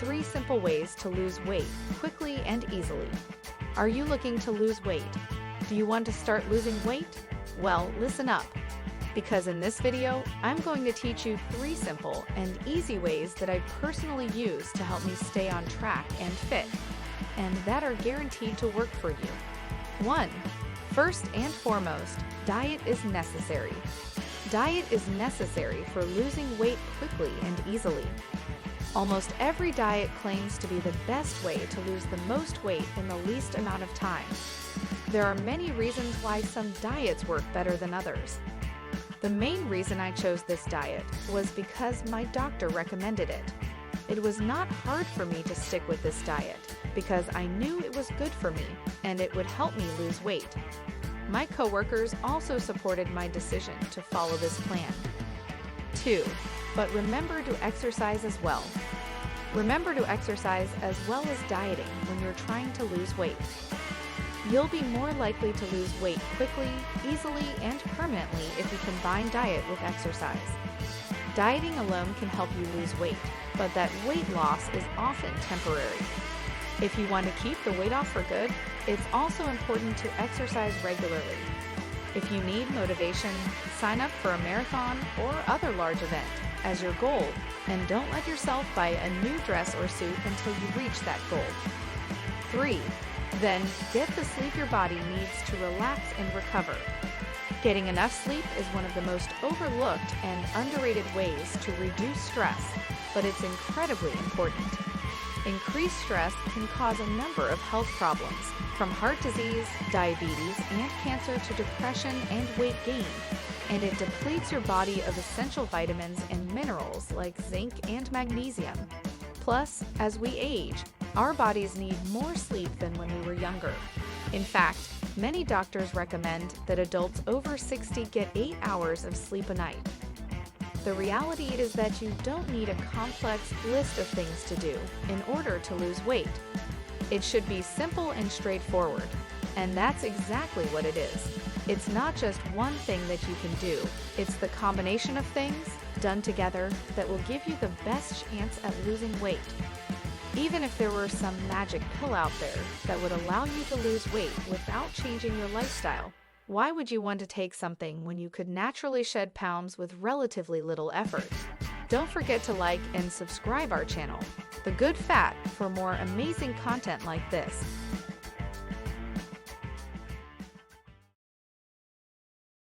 3 simple ways to lose weight quickly and easily. Are you looking to lose weight? Do you want to start losing weight? Well, listen up, because in this video, I'm going to teach you 3 simple and easy ways that I personally use to help me stay on track and fit, and that are guaranteed to work for you. 1. First and foremost, diet is necessary. Diet is necessary for losing weight quickly and easily. Almost every diet claims to be the best way to lose the most weight in the least amount of time. There are many reasons why some diets work better than others. The main reason I chose this diet was because my doctor recommended it. It was not hard for me to stick with this diet because I knew it was good for me and it would help me lose weight. My coworkers also supported my decision to follow this plan. 2. But remember to exercise as well. Remember to exercise as well as dieting when you're trying to lose weight. You'll be more likely to lose weight quickly, easily, and permanently if you combine diet with exercise. Dieting alone can help you lose weight, but that weight loss is often temporary. If you want to keep the weight off for good, it's also important to exercise regularly. If you need motivation, sign up for a marathon or other large event as your goal, and don't let yourself buy a new dress or suit until you reach that goal. 3. Then, get the sleep your body needs to relax and recover. Getting enough sleep is one of the most overlooked and underrated ways to reduce stress, but it's incredibly important. Increased stress can cause a number of health problems, from heart disease, diabetes, and cancer to depression and weight gain, and it depletes your body of essential vitamins and minerals like zinc and magnesium. Plus, as we age, our bodies need more sleep than when we were younger. In fact, many doctors recommend that adults over 60 get 8 hours of sleep a night. The reality is that you don't need a complex list of things to do in order to lose weight. It should be simple and straightforward, and that's exactly what it is. It's not just one thing that you can do, it's the combination of things done together that will give you the best chance at losing weight. Even if there were some magic pill out there that would allow you to lose weight without changing your lifestyle, why would you want to take something when you could naturally shed pounds with relatively little effort? Don't forget to like and subscribe our channel, The Good Fat, for more amazing content like this.